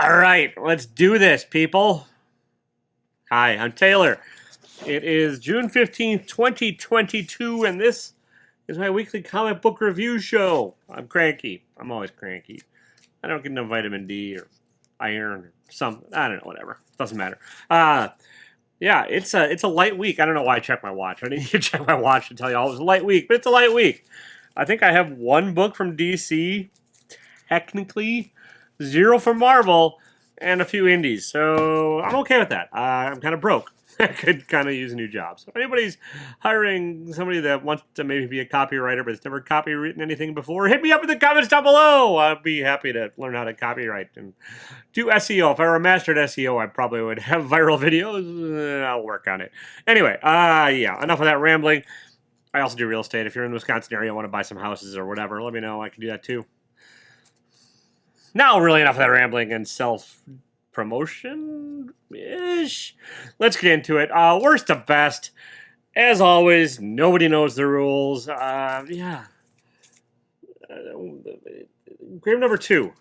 All right, let's do this, people. Hi, I'm Taylor. It is June 15th, 2022, and this is my weekly comic book review show. I'm cranky. I'm always cranky. I don't get enough vitamin D or iron or something. I don't know, whatever. Doesn't matter. Yeah, it's a light week. I don't know why I checked my watch. I need to check my watch to tell you all it was a light week, but it's a light week. I think I have one book from DC, technically, 0 from Marvel, and a few indies. So I'm okay with that. I'm kind of broke. I could kind of use a new job. So if anybody's hiring somebody that wants to maybe be a copywriter but has never copywritten anything before, hit me up in the comments down below. I'd be happy to learn how to copyright and do SEO. If I were a master at SEO, I probably would have viral videos. I'll work on it. Anyway, yeah, enough of that rambling. I also do real estate. If you're in the Wisconsin area and want to buy some houses or whatever, let me know. I can do that too. Now, really enough of that rambling and self-promotion-ish. Let's get into it. Worst to best. As always, nobody knows the rules. Yeah. Grave number 2.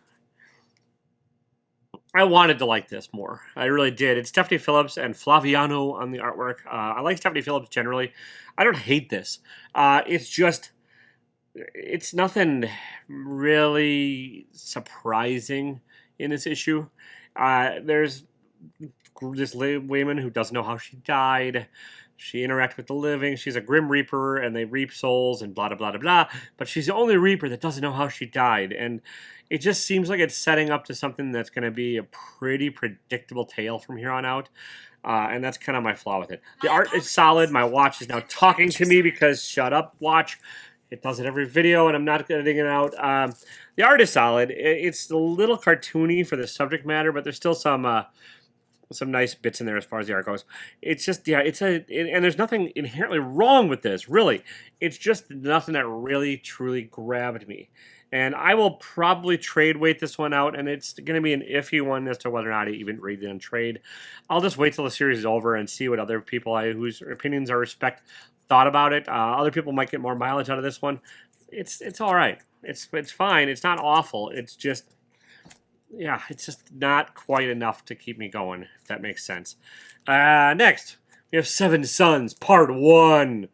I wanted to like this more. I really did. It's Stephanie Phillips and Flaviano on the artwork. I like Stephanie Phillips generally. I don't hate this. It's just... It's nothing really surprising in this issue. There's this woman who doesn't know how she died. She interacts with the living. She's a Grim Reaper, and they reap souls and blah, blah, blah, blah, blah. But she's the only Reaper that doesn't know how she died. And it just seems like it's setting up to something that's going to be a pretty predictable tale from here on out. And that's kind of my flaw with it. The art is solid. My watch is now talking to me because shut up, watch. It does it every video, and I'm not editing it out. The art is solid. It's a little cartoony for the subject matter, but there's still some nice bits in there as far as the art goes. It's just, yeah, and there's nothing inherently wrong with this, really. It's just nothing that really, truly grabbed me. And I will probably trade weight this one out, and it's going to be an iffy one as to whether or not I even read it in trade. I'll just wait till the series is over and see what other people whose opinions I respect thought about it. Other people might get more mileage out of this one. It's all right. It's fine. It's not awful. It's just, yeah, it's just not quite enough to keep me going, if that makes sense. Next, we have Seven Sons, Part 1.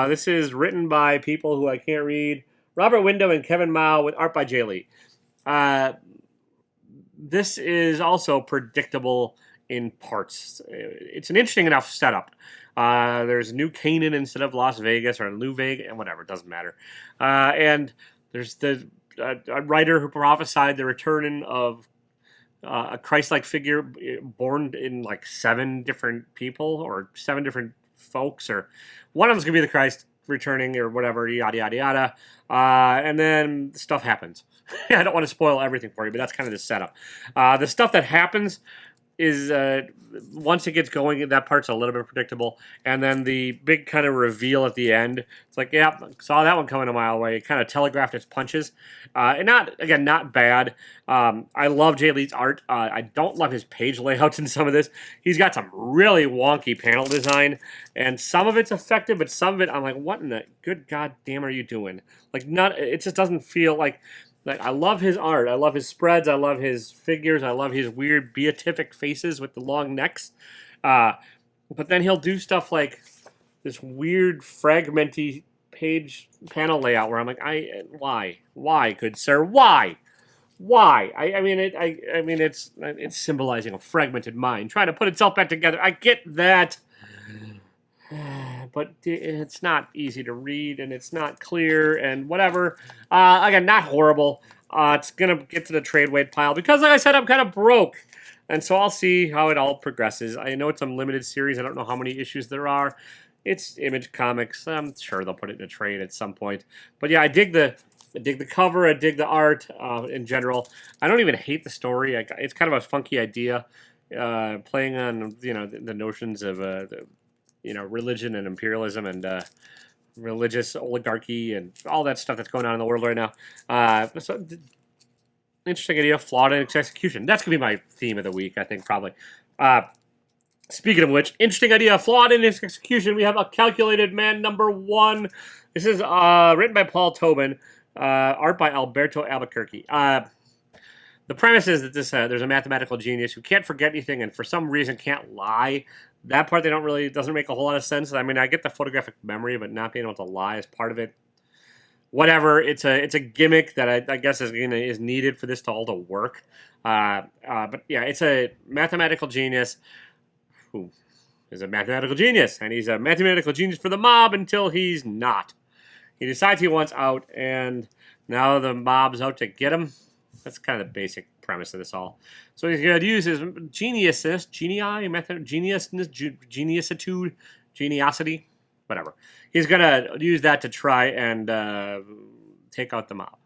This is written by people who I can't read. Robert Window and Kevin Mao with art by Jay Lee. This is also predictable in parts. It's an interesting enough setup. There's New Canaan instead of Las Vegas, or New Vegas, and whatever, it doesn't matter. And there's a writer who prophesied the return of a Christ-like figure born in like 7 different people, or 7 different folks, or one of them's going to be the Christ returning, or whatever, yada, yada, yada. And then stuff happens. I don't want to spoil everything for you, but that's kind of the setup. The stuff that happens is once it gets going, that part's a little bit predictable, and then the big kind of reveal at the end, it's like, yeah, saw that one coming a mile away. It kind of telegraphed its punches, and not bad. I love Jay Lee's art. I don't love his page layouts in some of this. He's got some really wonky panel design, and some of it's effective, but some of it I'm like, what in the good goddamn are you doing? Like, it just doesn't feel like I love his art. I love his spreads. I love his figures. I love his weird beatific faces with the long necks. But then he'll do stuff like this weird fragmenty page panel layout where I'm like, why, good sir, why? I mean, it's symbolizing a fragmented mind trying to put itself back together. I get that. But it's not easy to read, and it's not clear, and whatever. Again, not horrible. It's going to get to the trade weight pile because, like I said, I'm kind of broke. And so I'll see how it all progresses. I know it's a limited series. I don't know how many issues there are. It's Image Comics. I'm sure they'll put it in a trade at some point. But yeah, I dig the cover. I dig the art in general. I don't even hate the story. It's kind of a funky idea, playing on the notions of religion and imperialism and religious oligarchy and all that stuff that's going on in the world right now. So, interesting idea, flawed in its execution. That's going to be my theme of the week, I think, probably. Speaking of which, interesting idea, flawed in its execution. We have A Calculated Man #1. This is written by Paul Tobin, art by Alberto Albuquerque. The premise is that there's a mathematical genius who can't forget anything and for some reason can't lie. That part doesn't make a whole lot of sense. I mean, I get the photographic memory, but not being able to lie is part of it. Whatever, it's a gimmick that I guess is needed for this to all to work. But yeah, it's a mathematical genius who is a mathematical genius, and he's a mathematical genius for the mob until he's not. He decides he wants out, and now the mob's out to get him. That's kind of the basic premise of this all. So he's going to use his geniosity, whatever. He's going to use that to try and take out the mob.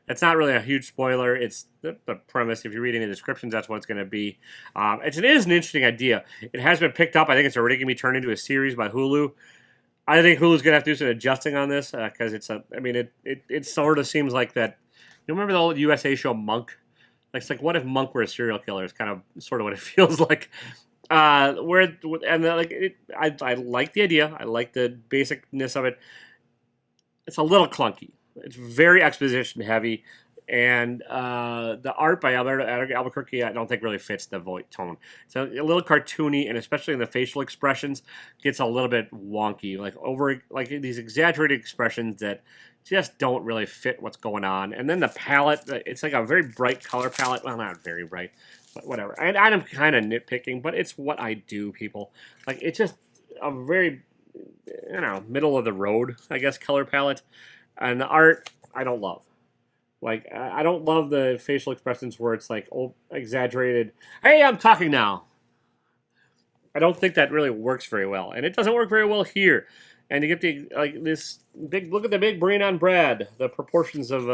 It's not really a huge spoiler. It's the premise. If you read any descriptions, that's what it's going to be. It is an interesting idea. It has been picked up. I think it's already going to be turned into a series by Hulu. I think Hulu's going to have to do some adjusting on this because it sort of seems like that. You remember the old USA show Monk? It's like, what if Monk were a serial killer? It's kind of sort of what it feels like. I like the idea. I like the basicness of it. It's a little clunky. It's very exposition heavy, and the art by Albuquerque I don't think really fits the tone. It's a little cartoony, and especially in the facial expressions, gets a little bit wonky, like these exaggerated expressions that just don't really fit what's going on. And then the palette, it's like a very bright color palette. Well, not very bright, but whatever. And I'm kind of nitpicking, but it's what I do, people. Like, it's just a very, middle of the road, I guess, color palette. And the art, I don't love. Like, I don't love the facial expressions where it's like exaggerated. Hey, I'm talking now. I don't think that really works very well. And it doesn't work very well here. And you get this big, look at the big brain on Brad. The proportions of,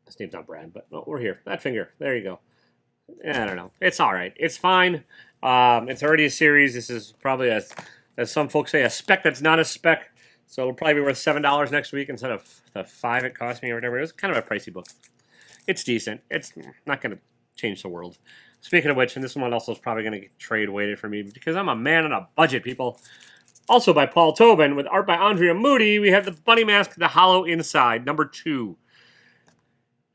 his name's not Brad, but we're here. That finger. There you go. I don't know. It's all right. It's fine. It's already a series. This is probably, as some folks say, a spec that's not a spec. So it'll probably be worth $7 next week instead of the $5 it cost me or whatever. It was kind of a pricey book. It's decent. It's not going to change the world. Speaking of which, and this one also is probably going to get trade weighted for me because I'm a man on a budget, people. Also by Paul Tobin, with art by Andrea Moody, we have The Bunny Mask, The Hollow Inside, number 2.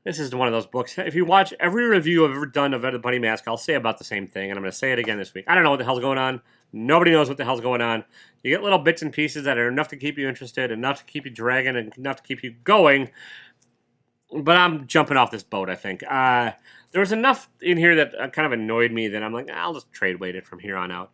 This is one of those books. If you watch every review I've ever done of The Bunny Mask, I'll say about the same thing, and I'm going to say it again this week. I don't know what the hell's going on. Nobody knows what the hell's going on. You get little bits and pieces that are enough to keep you interested, enough to keep you dragging, and enough to keep you going. But I'm jumping off this boat, I think. There was enough in here that kind of annoyed me that I'm like, I'll just trade weight it from here on out.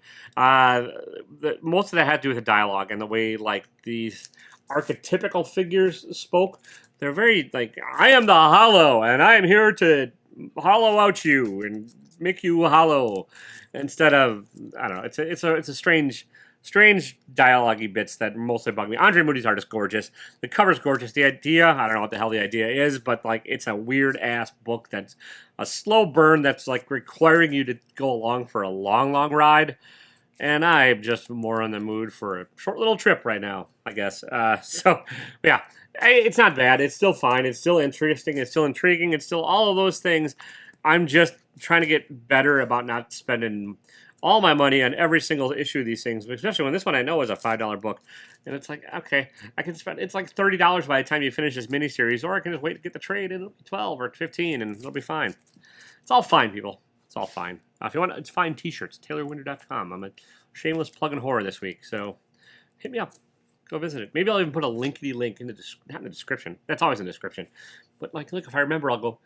Most of that had to do with the dialogue and the way, like, these archetypical figures spoke. They're very, like, I am the hollow, and I am here to hollow out you and make you hollow. Instead of, I don't know, it's a strange dialogue-y bits that mostly bug me. Andre Moody's art is gorgeous. The cover's gorgeous. The idea, I don't know what the hell the idea is, but, like, it's a weird-ass book that's a slow burn that's, like, requiring you to go along for a long, long ride. And I'm just more in the mood for a short little trip right now, I guess. So, yeah, it's not bad. It's still fine. It's still interesting. It's still intriguing. It's still all of those things. I'm just trying to get better about not spending all my money on every single issue of these things, especially when this one I know is a $5 book. And it's like, okay, I can spend, it's like $30 by the time you finish this miniseries, or I can just wait to get the trade and it'll be 12 or 15 and it'll be fine. It's all fine, people. It's all fine. If you want, it's fine t-shirts, TaylorWinter.com. I'm a shameless plug in horror this week, so hit me up. Go visit it. Maybe I'll even put a linkety link in not in the description. That's always in the description. But, like, look, if I remember, I'll go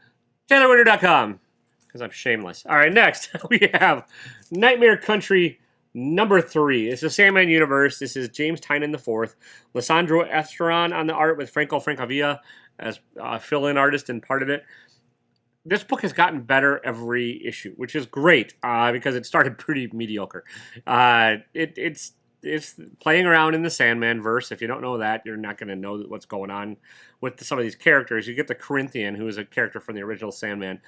TaylorWinter.com. Because I'm shameless. All right, next we have Nightmare Country number 3. It's the Sandman universe. This is James Tynion IV. Lissandro Esteron on the art with Franco Francavilla as fill-in artist and part of it. This book has gotten better every issue, which is great because it started pretty mediocre. It's playing around in the Sandman verse. If you don't know that, you're not going to know what's going on with some of these characters. You get the Corinthian, who is a character from the original Sandman,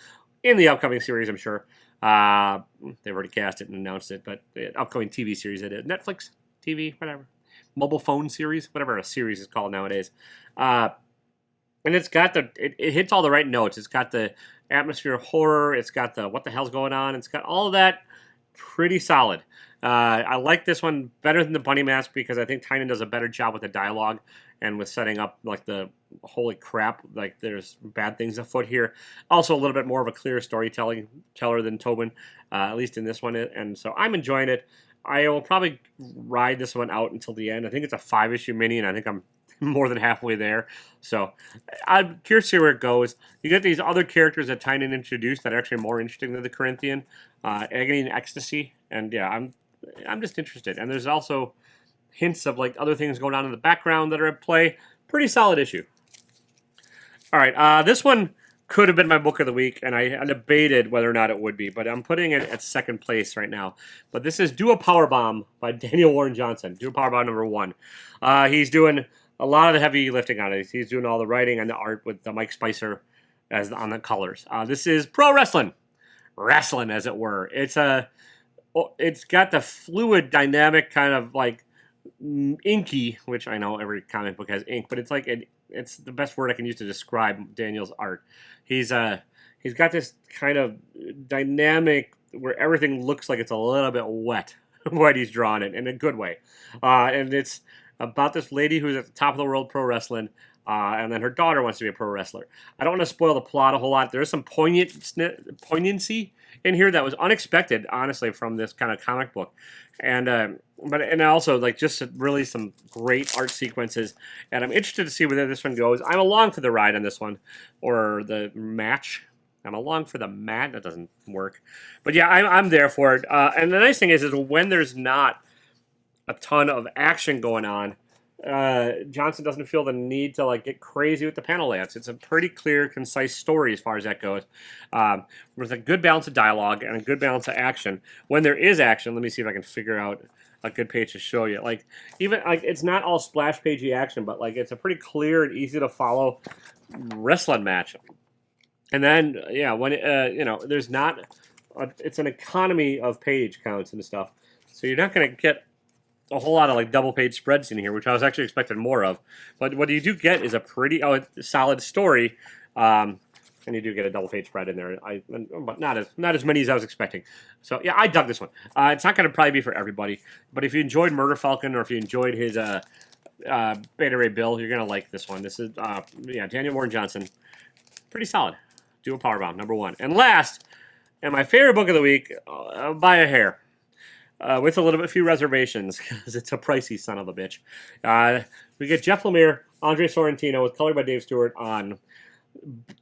in the upcoming series, I'm sure. They've already cast it and announced it, but the upcoming TV series, it is Netflix, TV, whatever. Mobile phone series, whatever a series is called nowadays. And it's got it hits all the right notes. It's got the atmosphere of horror. It's got the what the hell's going on. It's got all of that pretty solid. I like this one better than the Bunny Mask because I think Tynion does a better job with the dialogue and with setting up like the holy crap, like there's bad things afoot here. Also a little bit more of a clear storyteller than Tobin, at least in this one, and so I'm enjoying it. I will probably ride this one out until the end. I think it's a 5-issue mini, and I think I'm more than halfway there. So I'm curious to see where it goes. You get these other characters that Tynan introduced that are actually more interesting than the Corinthian, Agony and Ecstasy, and yeah, I'm just interested. And there's also hints of like other things going on in the background that are at play. Pretty solid issue. All right, this one could have been my book of the week, and I debated whether or not it would be, but I'm putting it at second place right now. But this is Do a Powerbomb by Daniel Warren Johnson. Do a Powerbomb number 1. He's doing a lot of the heavy lifting on it. He's doing all the writing and the art with Mike Spicer on the colors. This is pro wrestling, as it were. It's got the fluid, dynamic kind of like inky, which I know every comic book has ink, but it's like it's the best word I can use to describe Daniel's art. He's got this kind of dynamic where everything looks like it's a little bit wet when he's drawn it in a good way, and it's about this lady who's at the top of the world pro wrestling, and then her daughter wants to be a pro wrestler. I don't want to spoil the plot a whole lot. There is some poignancy in here that was unexpected, honestly, from this kind of comic book, and also like just really some great art sequences. And I'm interested to see where this one goes. I'm along for the ride on this one, or the match. I'm along for the match. That doesn't work, but yeah, I'm there for it. And the nice thing is when there's not a ton of action going on, Johnson doesn't feel the need to like get crazy with the panel layouts. It's a pretty clear, concise story as far as that goes, with a good balance of dialogue and a good balance of action. When there is action, let me see if I can figure out a good page to show you. Like even like it's not all splash pagey action, but like it's a pretty clear and easy to follow wrestling match. And then yeah, when there's not, it's an economy of page counts and stuff, so you're not going to get a whole lot of like double page spreads in here, which I was actually expecting more of. But what you do get is a pretty solid story, and you do get a double page spread in there. But not as many as I was expecting. So yeah, I dug this one. It's not going to probably be for everybody, but if you enjoyed Murder Falcon or if you enjoyed his Beta Ray Bill, you're going to like this one. This is Daniel Warren Johnson, pretty solid. Do a Powerbomb number 1. And last, and my favorite book of the week, by a hair. With a few reservations, because it's a pricey son of a bitch. We get Jeff Lemire, Andre Sorrentino, with color by Dave Stewart on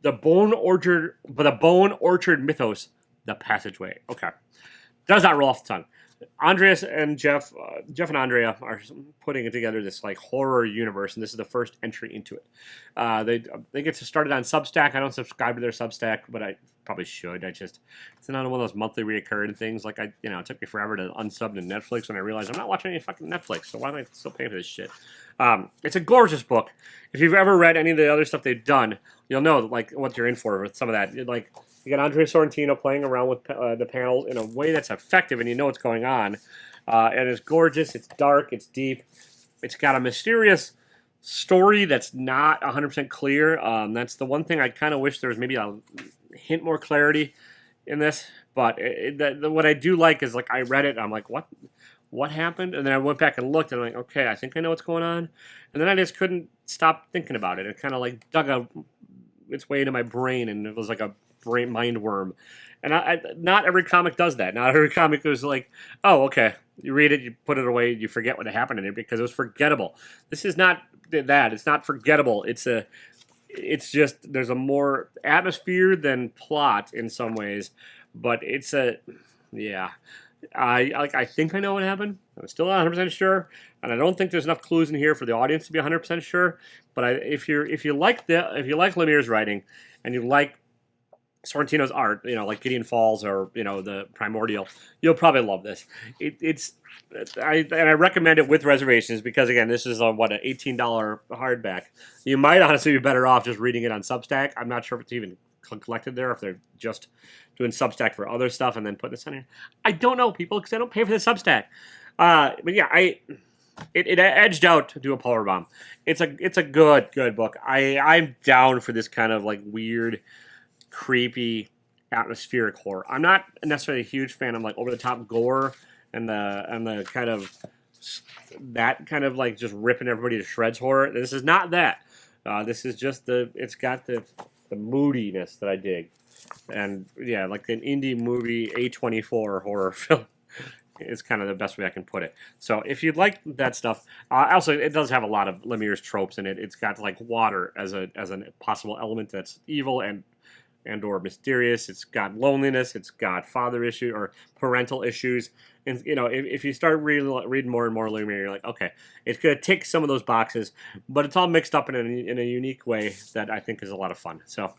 the Bone Orchard Mythos, The Passageway. Okay, does not roll off the tongue. Andreas and Jeff and Andrea are putting together this like horror universe, and this is the first entry into it. They get started on Substack. I don't subscribe to their Substack, but I probably should. It's not one of those monthly reoccurring things. Like it took me forever to unsub to Netflix when I realized I'm not watching any fucking Netflix. So why am I still paying for this shit? It's a gorgeous book. If you've ever read any of the other stuff they've done, you'll know like what you're in for with some of that. Like you got Andre Sorrentino playing around with the panels in a way that's effective, and you know what's going on. And it's gorgeous. It's dark. It's deep. It's got a mysterious story that's not 100% clear. That's the one thing I kind of wish there was maybe a hint more clarity in this. But what I do like is like I read it and I'm like, what happened? And then I went back and looked and I'm like, okay, I think I know what's going on. And then I just couldn't stop thinking about it. It kind of like dug its way into my brain, and it was like a mind worm. And not every comic does that. Not every comic is like, oh, okay, you read it, you put it away, you forget what happened in it because it was forgettable. This is not that. It's not forgettable. It's just there's a more atmosphere than plot in some ways, but I think I know what happened. I'm still not 100% sure, and I don't think there's enough clues in here for the audience to be 100% sure. But if you like Lemire's writing and you like Sorrentino's art, like Gideon Falls or the Primordial, you'll probably love this. I recommend it with reservations because again, this is an $18 hardback. You might honestly be better off just reading it on Substack. I'm not sure if it's even collected there, if they're just doing Substack for other stuff and then putting this on here. I don't know, people, because I don't pay for the Substack. But yeah, it edged out to Do a Powerbomb. It's a good book. I'm down for this kind of like weird, creepy, atmospheric horror. I'm not necessarily a huge fan of like over the top gore and the kind of that kind of like just ripping everybody to shreds horror. This is not that. This is just it's got the moodiness that I dig. And yeah, like an indie movie A24 horror film is kind of the best way I can put it. So if you'd like that stuff, also it does have a lot of Lemire's tropes in it. It's got like water as a possible element that's evil and or mysterious. It's got loneliness. It's got father issue or parental issues. And you know, if you start reading more and more Lemire, you're like, okay, it's gonna tick some of those boxes, but it's all mixed up in a unique way that I think is a lot of fun. So,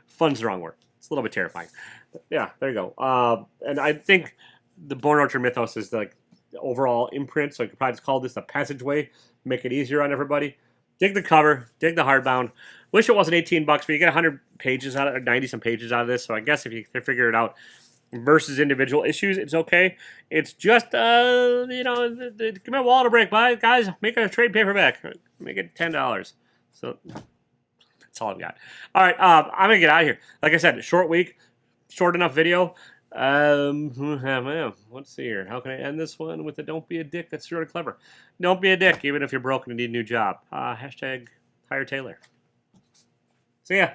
fun's the wrong word. It's a little bit terrifying. But yeah, there you go. And I think the Born Orchard mythos is like the overall imprint. So you could probably just call this the passageway, make it easier on everybody. Dig the cover, dig the hardbound. Wish it wasn't $18, but you get 100 pages out of it, or 90 some pages out of this. So I guess if you can figure it out versus individual issues, it's okay. It's just, you know, give me a wall to break by, guys. Make a trade paperback. Make it $10. So that's all I've got. All right, I'm gonna get out of here. Like I said, short week, short enough video. Let's see here. How can I end this one with a "Don't be a dick"? That's sort of clever. Don't be a dick, even if you're broke and need a new job. Hashtag hire Taylor. See ya.